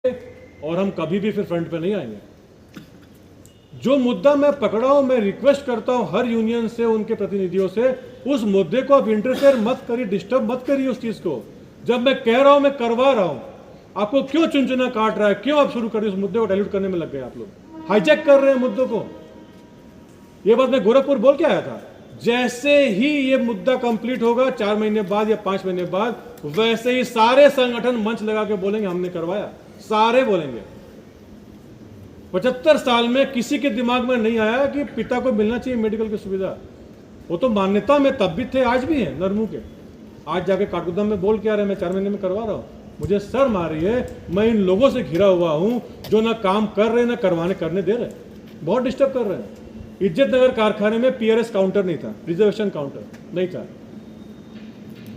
और हम कभी भी फिर फ्रंट पे नहीं आएंगे। जो मुद्दा मैं पकड़ा हूं, मैं रिक्वेस्ट करता हूं हर यूनियन से, उनके प्रतिनिधियों से, उस मुद्दे को आप इंटरफेयर मत करिए, डिस्टर्ब मत करिए उस चीज को। जब मैं कह रहा हूं, मैं करवा रहा हूं, आपको क्यों चुनचुना काट रहा है, क्यों आप शुरू कर रहे, उस मुद्दे को डाइल्यूट करने में लग गए आप लोग, हाईजैक कर रहे हैं मुद्दों को। ये बात मैं गोरखपुर बोल के आया था, जैसे ही ये मुद्दा कंप्लीट होगा 4 महीने बाद या 5 महीने बाद, वैसे ही सारे संगठन मंच लगा के बोलेंगे हमने करवाया, सारे बोलेंगे। 75 साल में किसी के दिमाग में नहीं आया कि पिता को मिलना चाहिए मेडिकल की सुविधा। वो तो मान्यता में तब भी थे, आज भी हैं नरमू के। आज जाके काठगोदाम में बोल के आ रहे हैं मैं 4 महीने में करवा रहा हूं। मुझे शर्म आ रही है, मैं इन लोगों से घिरा हुआ हूं जो ना काम कर रहे ना करने दे रहे, बहुत डिस्टर्ब कर रहे हैं। इज्जत नगर कारखाने में पीआरएस काउंटर नहीं था, रिजर्वेशन काउंटर नहीं था,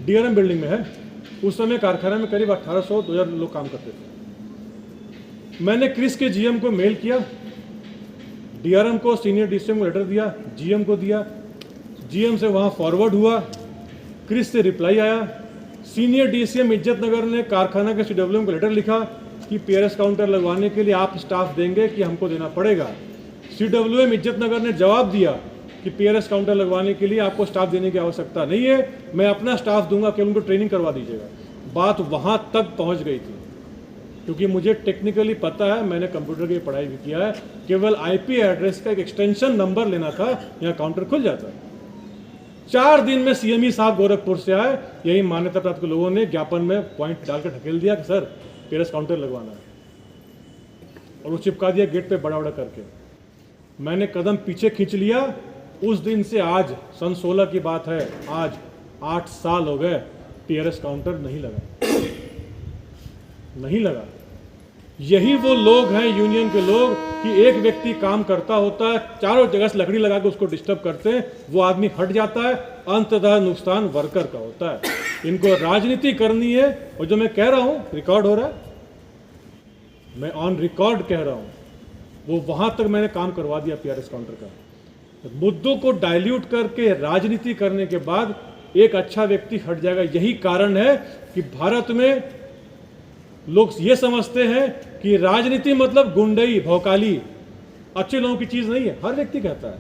डीआरएम बिल्डिंग में है। उस समय कारखाने में करीब 1800-2000 लोग काम करते थे। मैंने क्रिस के जीएम को मेल किया, डीआरएम को, सीनियर डीसीएम को लेटर दिया, जीएम को दिया, जीएम से वहां फॉरवर्ड हुआ, क्रिस से रिप्लाई आया। सीनियर डीसीएम इज्जत नगर ने कारखाना के सीडब्ल्यूएम को लेटर लिखा कि पीआरएस काउंटर लगवाने के लिए आप स्टाफ देंगे कि हमको देना पड़ेगा। सीडब्ल्यूएम इज्जत नगर ने जवाब दिया कि पीआरएस काउंटर लगवाने के लिए आपको स्टाफ देने की आवश्यकता नहीं है, मैं अपना स्टाफ दूंगा कि उनको ट्रेनिंग करवा दीजिएगा। बात वहां तक पहुंच गई थी, क्योंकि मुझे टेक्निकली पता है, मैंने कंप्यूटर की पढ़ाई भी किया है, केवल आईपी एड्रेस का एक एक्सटेंशन नंबर लेना था, यहाँ काउंटर खुल जाता। 4 दिन में सीएमई साहब गोरखपुर से आए, यही मान्यता प्राप्त लोगों ने ज्ञापन में पॉइंट डालकर ढकेल दिया कि सर पीआरएस काउंटर लगवाना है, और वो चिपका दिया गेट पे बड़ा बड़ा करके। मैंने कदम पीछे खींच लिया। उस दिन से आज, सन 16 की बात है, आज 8 साल हो गए, पीआरएस काउंटर नहीं लगा, नहीं लगा। यही वो लोग हैं यूनियन के लोग कि एक व्यक्ति काम करता होता है, चारों जगह से लकड़ी लगा के उसको डिस्टर्ब करते हैं, वो आदमी हट जाता है, अंततः नुकसान वर्कर का होता है। इनको राजनीति करनी है, और जो मैं कह रहा हूं रिकॉर्ड हो रहा है, मैं ऑन रिकॉर्ड कह रहा हूं, वो वहां तक मैंने काम करवा दिया पीआरएस काउंटर का। मुद्दों को डाइल्यूट करके राजनीति करने के बाद एक अच्छा व्यक्ति हट जाएगा। यही कारण है कि भारत में लोग ये समझते हैं कि राजनीति मतलब गुंडई, भौकाली, अच्छे लोगों की चीज नहीं है। हर व्यक्ति कहता है,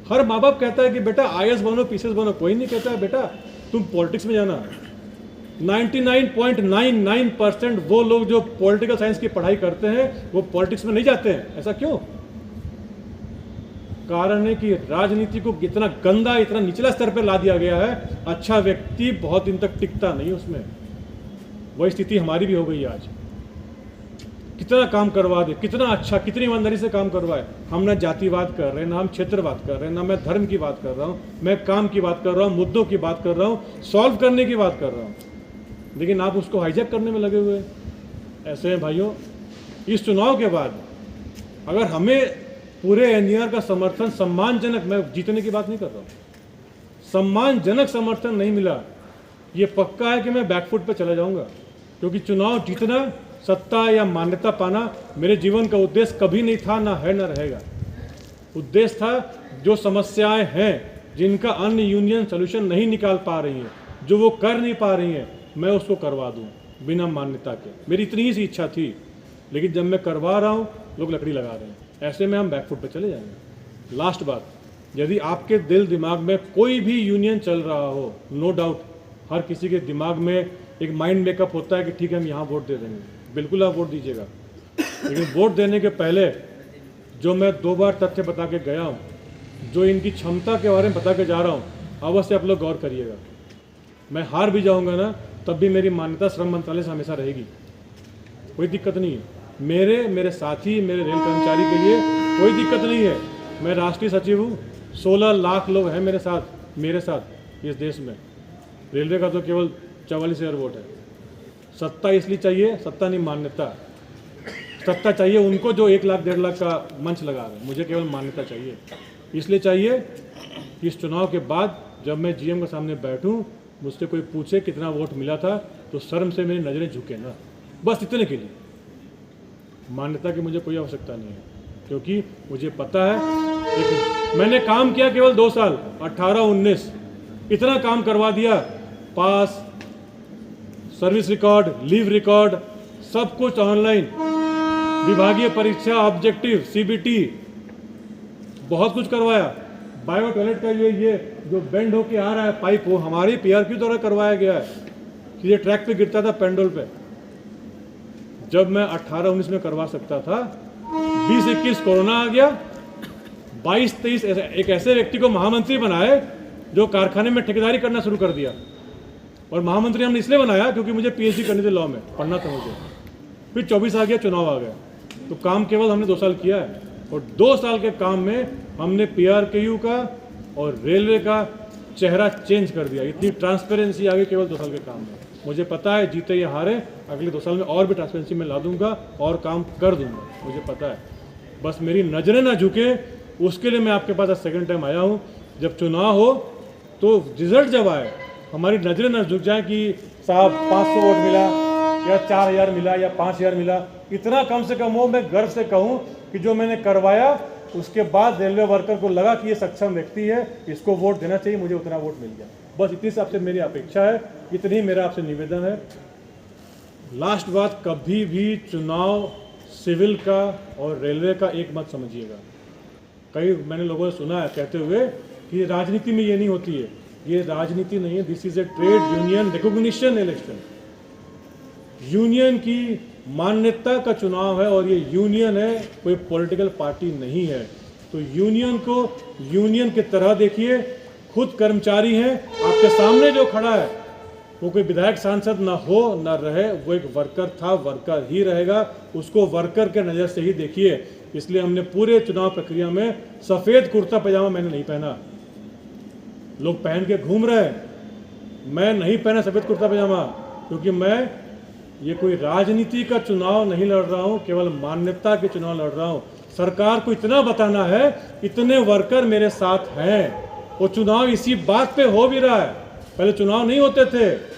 हर माँ बाप कहता है कि बेटा आईएएस बनो, पीसीएस बनो। कोई नहीं कहता है बेटा तुम पॉलिटिक्स में जाना। 99.99% वो लोग जो पॉलिटिकल साइंस की पढ़ाई करते हैं वो पॉलिटिक्स में नहीं जाते हैं। ऐसा क्यों? कारण है कि राजनीति को इतना गंदा, इतना निचला स्तर पर ला दिया गया है, अच्छा व्यक्ति बहुत दिन तक टिकता नहीं उसमें। वही स्थिति हमारी भी हो गई आज। कितना काम करवा दे, कितना अच्छा, कितनी ईमानदारी से काम करवाए। हम ना जातिवाद कर रहे हैं, ना हम क्षेत्रवाद कर रहे हैं, ना मैं धर्म की बात कर रहा हूँ, मैं काम की बात कर रहा हूँ, मुद्दों की बात कर रहा हूँ, सॉल्व करने की बात कर रहा हूँ। लेकिन आप उसको हाईजैक करने में लगे हुए हैं। ऐसे हैं भाइयों, इस चुनाव के बाद अगर हमें पूरे एनडीआर का समर्थन सम्मानजनक, मैं जीतने की बात नहीं कर रहा हूँ, सम्मानजनक समर्थन नहीं मिला, ये पक्का है कि मैं बैकफुट पे चला जाऊंगा। क्योंकि चुनाव जीतना, सत्ता या मान्यता पाना मेरे जीवन का उद्देश्य कभी नहीं था, ना है, ना रहेगा। उद्देश्य था जो समस्याएं हैं, जिनका अन्य यूनियन सोल्यूशन नहीं निकाल पा रही है, जो वो कर नहीं पा रही हैं, मैं उसको करवा दूं बिना मान्यता के। मेरी इतनी ही सी इच्छा थी। लेकिन जब मैं करवा रहा हूं, लोग लकड़ी लगा रहे हैं। ऐसे में हम बैकफुट पे चले जाएंगे। लास्ट बात, यदि आपके दिल दिमाग में कोई भी यूनियन चल रहा हो, नो डाउट हर किसी के दिमाग में एक माइंड मेकअप होता है कि ठीक है हम यहाँ वोट दे देंगे। बिल्कुल आप वोट दीजिएगा, लेकिन वोट देने के पहले जो मैं 2 बार तथ्य बता के गया हूँ, जो इनकी क्षमता के बारे में बता के जा रहा हूँ, अवश्य आप लोग गौर करिएगा। मैं हार भी जाऊँगा ना, तब भी मेरी मान्यता श्रम मंत्रालय से हमेशा रहेगी, कोई दिक्कत नहीं है। मेरे साथी, मेरे रेल कर्मचारी के लिए कोई दिक्कत नहीं है। मैं राष्ट्रीय सचिव हूँ, 16 लाख लोग हैं मेरे साथ इस देश में। रेलवे का तो केवल 44,000 वोट है। सत्ता इसलिए चाहिए, सत्ता नहीं मान्यता। सत्ता चाहिए उनको जो 1 लाख 1.5 लाख का मंच लगा रहे हैं, मुझे केवल मान्यता चाहिए। इसलिए चाहिए कि इस चुनाव के बाद जब मैं जीएम के सामने बैठूं, मुझसे कोई पूछे कितना वोट मिला था, तो शर्म से मेरी नज़रें झुके ना, बस इतने के लिए। मान्यता की मुझे कोई आवश्यकता नहीं है, क्योंकि मुझे पता है लेकिन मैंने काम किया केवल 2 साल, 18-19 इतना काम करवा दिया। पास, सर्विस रिकॉर्ड, लीव रिकॉर्ड, सब कुछ ऑनलाइन। विभागीय परीक्षा, ऑब्जेक्टिव, सीबीटी, बहुत कुछ करवाया। बायो टॉयलेट का ये जो बेंड होके आ रहा है पाइप, वो हमारी पीआरक्यू द्वारा करवाया गया है कि ये ट्रैक पे गिरता था पेंडोल पे। जब मैं 18-19 में करवा सकता था, 20-21 कोरोना आ गया, 22-23 एक ऐसे व्यक्ति को महामंत्री बनाए जो कारखाने में ठेकेदारी करना शुरू कर दिया। और महामंत्री हमने इसलिए बनाया क्योंकि मुझे पीएचडी करनी थी, लॉ में पढ़ना था मुझे। फिर 24 आ गया, चुनाव आ गया, तो काम केवल हमने 2 साल किया है। और 2 साल के काम में हमने पीआरकेयू का और रेलवे का चेहरा चेंज कर दिया। इतनी ट्रांसपेरेंसी आ गई केवल 2 साल के काम में। मुझे पता है, जीते या हारे, अगले 2 साल में और भी ट्रांसपेरेंसी में ला दूंगा और काम कर दूंगा, मुझे पता है। बस मेरी नजरें ना झुके, उसके लिए मैं आपके पास आज सेकंड टाइम आया हूँ। जब चुनाव हो तो रिजल्ट जब आए, हमारी नजरें ना झुक जाए कि साहब 500 वोट मिला या 4000 मिला या 5000 मिला। इतना कम से कम हो, मैं गर्व से कहूँ कि जो मैंने करवाया उसके बाद रेलवे वर्कर को लगा कि ये सक्षम व्यक्ति है, इसको वोट देना चाहिए, मुझे उतना वोट मिल गया। बस इतनी से आपसे मेरी अपेक्षा है, इतनी मेरा आपसे निवेदन है। लास्ट बात, कभी भी चुनाव सिविल का और रेलवे का एक मत समझिएगा। कई मैंने लोगों ने सुना है कहते हुए कि राजनीति में ये नहीं होती है। ये राजनीति नहीं है, this is a trade union recognition election. Union की मान्यता का चुनाव है और ये यूनियन है, कोई पॉलिटिकल पार्टी नहीं है। तो यूनियन को यूनियन की तरह देखिए, खुद कर्मचारी हैं। आपके सामने जो खड़ा है वो कोई विधायक सांसद ना हो ना रहे, वो एक वर्कर था, वर्कर ही रहेगा। उसको वर्कर के नज़र से ही देखिए। इसलिए हमने पूरे चुनाव प्रक्रिया में सफ़ेद कुर्ता पैजामा मैंने नहीं पहना। लोग पहन के घूम रहे हैं, मैं नहीं पहना सफ़ेद कुर्ता पैजामा, क्योंकि मैं ये कोई राजनीति का चुनाव नहीं लड़ रहा हूँ, केवल मान्यता के चुनाव लड़ रहा हूँ। सरकार को इतना बताना है, इतने वर्कर मेरे साथ हैं। वो चुनाव इसी बात पे हो भी रहा है। पहले चुनाव नहीं होते थे,